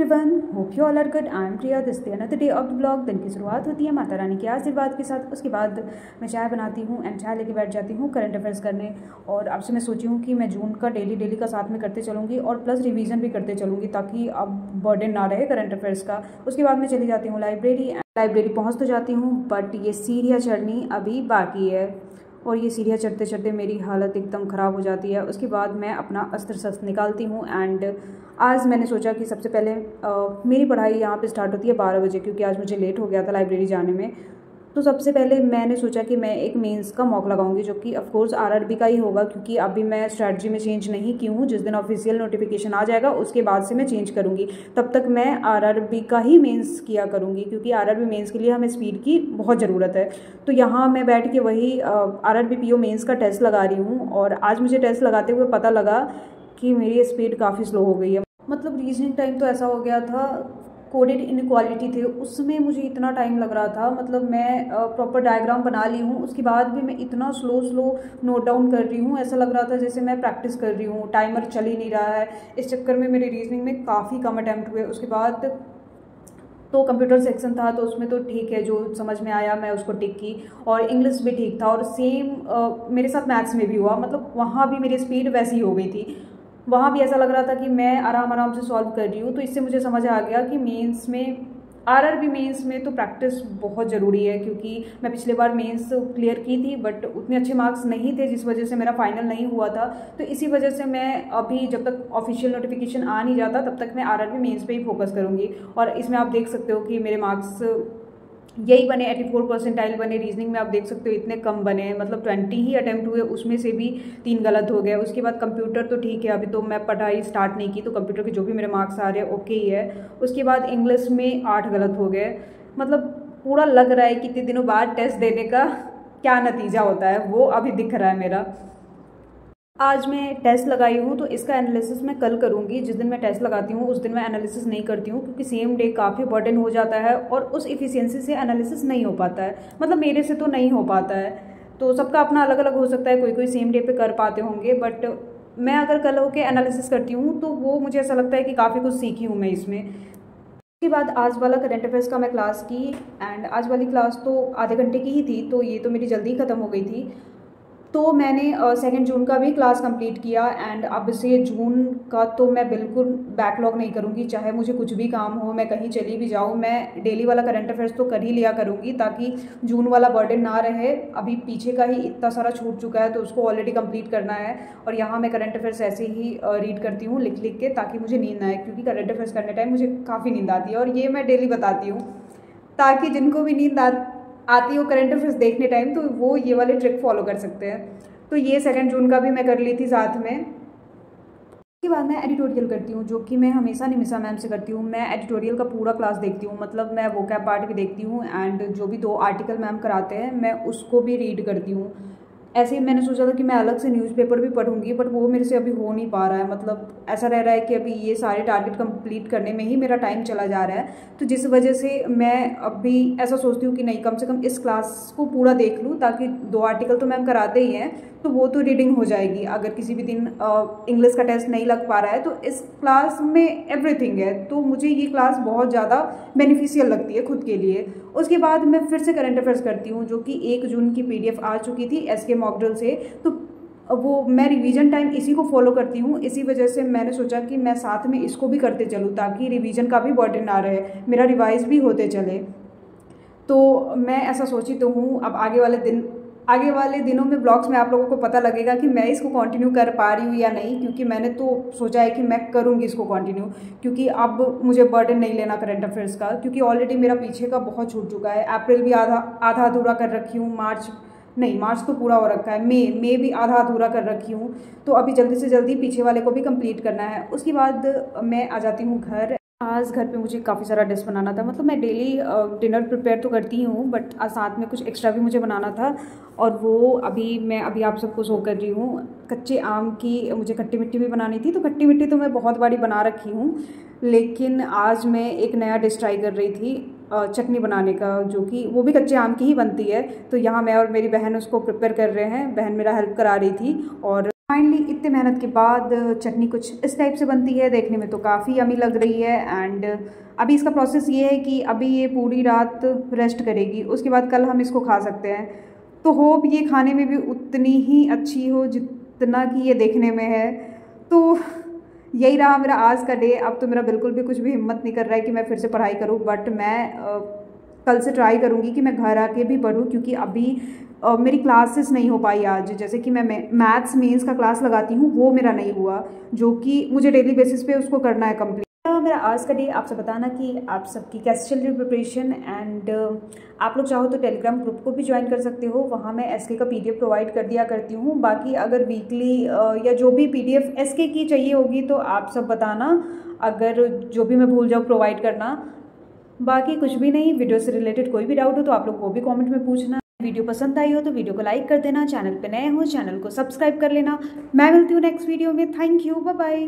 Everyone, hope you all are good. I am Priya. This day another day of the blog. दिन की शुरुआत होती है माता रानी के आशीर्वाद के साथ। उसके बाद मैं चाय बनाती हूँ एंड चाय लेके बैठ जाती हूँ करंट अफेयर्स करने। और अब से मैं सोची हूँ कि मैं जून का डेली का साथ में करते चलूँगी और प्लस रिवीजन भी करते चलूँगी ताकि अब बर्डन ना रहे करंट अफेयर्स का। उसके बाद मैं चली जाती हूँ लाइब्रेरी पहुँच तो जाती हूँ, बट ये सीढ़ियाँ चढ़नी अभी बाकी है और ये सीढ़ियाँ चढ़ते चढ़ते मेरी हालत एकदम ख़राब हो जाती है। उसके बाद मैं अपना अस्त्र शस्त्र निकालती हूँ एंड आज मैंने सोचा कि सबसे पहले मेरी पढ़ाई यहाँ पे स्टार्ट होती है 12 बजे, क्योंकि आज मुझे लेट हो गया था लाइब्रेरी जाने में। तो सबसे पहले मैंने सोचा कि मैं एक मेंस का मॉक लगाऊंगी, जो कि ऑफकोर्स आरआरबी का ही होगा, क्योंकि अभी मैं स्ट्रैटेजी में चेंज नहीं की हूँ। जिस दिन ऑफिशियल नोटिफिकेशन आ जाएगा उसके बाद से मैं चेंज करूँगी। तब तक मैं आरआरबी का ही मेंस किया करूँगी, क्योंकि आरआरबी मेंस के लिए हमें स्पीड की बहुत ज़रूरत है। तो यहाँ मैं बैठ के वही आरआरबी पीओ मेंस का टेस्ट लगा रही हूँ। और आज मुझे टेस्ट लगाते हुए पता लगा कि मेरी स्पीड काफ़ी स्लो हो गई है। मतलब रीजनिंग टाइम तो ऐसा हो गया था, कोडेड इनक्वालिटी थे उसमें मुझे इतना टाइम लग रहा था। मतलब मैं प्रॉपर डायग्राम बना ली हूँ, उसके बाद भी मैं इतना स्लो नोट डाउन कर रही हूँ, ऐसा लग रहा था जैसे मैं प्रैक्टिस कर रही हूँ। टाइमर चल ही नहीं रहा है। इस चक्कर में मेरे रीजनिंग में काफ़ी कम अटैम्प्ट हुए। उसके बाद तो कंप्यूटर सेक्शन था तो उसमें तो ठीक है, जो समझ में आया मैं उसको टिक की, और इंग्लिश भी ठीक था। और सेम मेरे साथ मैथ्स में भी हुआ। मतलब वहाँ भी मेरी स्पीड वैसी हो गई थी। वहाँ भी ऐसा लग रहा था कि मैं आराम से सॉल्व कर रही हूँ। तो इससे मुझे समझ आ गया कि मेंस में, आरआरबी मेंस में तो प्रैक्टिस बहुत ज़रूरी है, क्योंकि मैं पिछले बार मेंस क्लियर की थी बट उतने अच्छे मार्क्स नहीं थे, जिस वजह से मेरा फाइनल नहीं हुआ था। तो इसी वजह से मैं अभी जब तक ऑफिशियल नोटिफिकेशन आ नहीं जाता तब तक मैं आरआरबी मेंस पे ही फोकस करूँगी। और इसमें आप देख सकते हो कि मेरे मार्क्स यही बने, 84 परसेंटाइल बने। रीजनिंग में आप देख सकते हो इतने कम बने, मतलब 20 ही अटैम्प्ट हुए, उसमें से भी 3 गलत हो गए। उसके बाद कंप्यूटर तो ठीक है, अभी तो मैं पढ़ाई स्टार्ट नहीं की, तो कंप्यूटर के जो भी मेरे मार्क्स आ रहे हैं ओके ही है। उसके बाद इंग्लिश में 8 गलत हो गए। मतलब पूरा लग रहा है कि इतने दिनों बाद टेस्ट देने का क्या नतीजा होता है वो अभी दिख रहा है मेरा। आज मैं टेस्ट लगाई हूँ तो इसका एनालिसिस मैं कल करूँगी। जिस दिन मैं टेस्ट लगाती हूँ उस दिन मैं एनालिसिस नहीं करती हूँ, क्योंकि सेम डे काफ़ी बर्डन हो जाता है और उस इफ़िशियंसी से एनालिसिस नहीं हो पाता है। मतलब मेरे से तो नहीं हो पाता है, तो सबका अपना अलग अलग हो सकता है। कोई सेम डे पे कर पाते होंगे, बट मैं अगर कल होके एनालिसिस करती हूँ तो वो मुझे ऐसा लगता है कि काफ़ी कुछ सीखी हूँ मैं इसमें। उसके बाद आज वाला करंट अफेयर्स का मैं क्लास की एंड आज वाली क्लास तो आधे घंटे की ही थी, तो ये तो मेरी जल्दी ख़त्म हो गई थी। तो मैंने 2 जून का भी क्लास कंप्लीट किया एंड अब से जून का तो मैं बिल्कुल बैकलॉग नहीं करूँगी। चाहे मुझे कुछ भी काम हो, मैं कहीं चली भी जाऊँ, मैं डेली वाला करंट अफेयर्स तो कर ही लिया करूँगी, ताकि जून वाला बर्डन ना रहे। अभी पीछे का ही इतना सारा छूट चुका है तो उसको ऑलरेडी कंप्लीट करना है। और यहाँ मैं करंट अफेयर्स ऐसे ही रीड करती हूँ लिख के, ताकि मुझे नींद ना आए, क्योंकि करंट अफेयर्स करने टाइम मुझे काफ़ी नींद आती है। और ये मैं डेली बताती हूँ ताकि जिनको भी नींद आती हो करंट अफेयर्स देखने टाइम, तो वो ये वाले ट्रिक फॉलो कर सकते हैं। तो ये 2 जून का भी मैं कर ली थी साथ में। उसके बाद मैं एडिटोरियल करती हूँ, जो कि मैं हमेशा निमिषा मैम से करती हूँ। मैं एडिटोरियल का पूरा क्लास देखती हूँ, मतलब मैं वोकैब पार्ट भी देखती हूँ एंड जो भी 2 आर्टिकल मैम कराते हैं मैं उसको भी रीड करती हूँ। ऐसे ही मैंने सोचा था कि मैं अलग से न्यूज़पेपर भी पढ़ूंगी, बट वो मेरे से अभी हो नहीं पा रहा है। मतलब ऐसा रह रहा है कि अभी ये सारे टारगेट कंप्लीट करने में ही मेरा टाइम चला जा रहा है। तो जिस वजह से मैं अभी ऐसा सोचती हूँ कि नहीं, कम से कम इस क्लास को पूरा देख लूँ, ताकि 2 आर्टिकल तो मैम कराते ही हैं तो वो तो रीडिंग हो जाएगी। अगर किसी भी दिन इंग्लिश का टेस्ट नहीं लग पा रहा है तो इस क्लास में एवरीथिंग है। तो मुझे ये क्लास बहुत ज़्यादा बेनिफिशियल लगती है खुद के लिए। उसके बाद मैं फिर से करंट अफेयर्स करती हूँ, जो कि 1 जून की PDF आ चुकी थी SK मॉकड्रिल से। तो वो मैं रिवीजन टाइम इसी को फॉलो करती हूँ। इसी वजह से मैंने सोचा कि मैं साथ में इसको भी करते चलूँ, ताकि रिवीजन का भी बर्डन ना रहे, मेरा रिवाइज भी होते चले। तो मैं ऐसा सोची तो हूँ। अब आगे वाले दिनों में ब्लॉग्स में आप लोगों को पता लगेगा कि मैं इसको कंटिन्यू कर पा रही हूँ या नहीं, क्योंकि मैंने तो सोचा है कि मैं करूँगी इसको कंटिन्यू, क्योंकि अब मुझे बर्डन नहीं लेना करंट अफेयर्स का, क्योंकि ऑलरेडी मेरा पीछे का बहुत छूट चुका है। अप्रैल भी आधा अधूरा कर रखी हूँ, मार्च तो पूरा हो रखा है, मई भी आधा अधूरा कर रखी हूँ। तो अभी जल्दी से जल्दी पीछे वाले को भी कंप्लीट करना है। उसके बाद मैं आ जाती हूँ घर। आज घर पे मुझे काफ़ी सारा डिश बनाना था। मतलब मैं डेली डिनर प्रिपेयर तो करती हूँ, बट आज साथ में कुछ एक्स्ट्रा भी मुझे बनाना था, और वो अभी आप सबको शो कर रही हूँ। कच्चे आम की मुझे खट्टी मिट्टी भी बनानी थी, तो खट्टी मिट्टी तो मैं बहुत बारी बना रखी हूँ, लेकिन आज मैं एक नया डिश ट्राई कर रही थी, चटनी बनाने का, जो कि वो भी कच्चे आम की ही बनती है। तो यहाँ मैं और मेरी बहन उसको प्रिपेयर कर रहे हैं। बहन मेरा हेल्प करा रही थी और फाइनली इतने मेहनत के बाद चटनी कुछ इस टाइप से बनती है। देखने में तो काफ़ी यमी लग रही है। एंड अभी इसका प्रोसेस ये है कि अभी ये पूरी रात रेस्ट करेगी, उसके बाद कल हम इसको खा सकते हैं। तो होप ये खाने में भी उतनी ही अच्छी हो जितना कि ये देखने में है। तो यही रहा मेरा आज का डे। अब तो मेरा बिल्कुल भी कुछ भी हिम्मत नहीं कर रहा है कि मैं फिर से पढ़ाई करूँ, बट मैं कल से ट्राई करूँगी कि मैं घर आके भी पढूँ, क्योंकि अभी मेरी क्लासेस नहीं हो पाई आज। जैसे कि मैं मैथ्स मेंस का क्लास लगाती हूँ, वो मेरा नहीं हुआ, जो कि मुझे डेली बेसिस पे उसको करना है कंप्लीट। मेरा आज का डे आपसे बताना कि आप सबकी कैसे चल रही प्रिपरेशन। एंड आप लोग चाहो तो टेलीग्राम ग्रुप को भी ज्वाइन कर सकते हो, वहाँ मैं एसके का PDF प्रोवाइड कर दिया करती हूँ। बाकी अगर वीकली या जो भी PDF एसके की चाहिए होगी तो आप सब बताना, अगर जो भी मैं भूल जाऊँ प्रोवाइड करना। बाकी कुछ भी नहीं, वीडियो से रिलेटेड कोई भी डाउट हो तो आप लोग वो भी कमेंट में पूछना। वीडियो पसंद आई हो तो वीडियो को लाइक कर देना, चैनल पे नए हो चैनल को सब्सक्राइब कर लेना। मैं मिलती हूँ नेक्स्ट वीडियो में। Thank you, bye bye.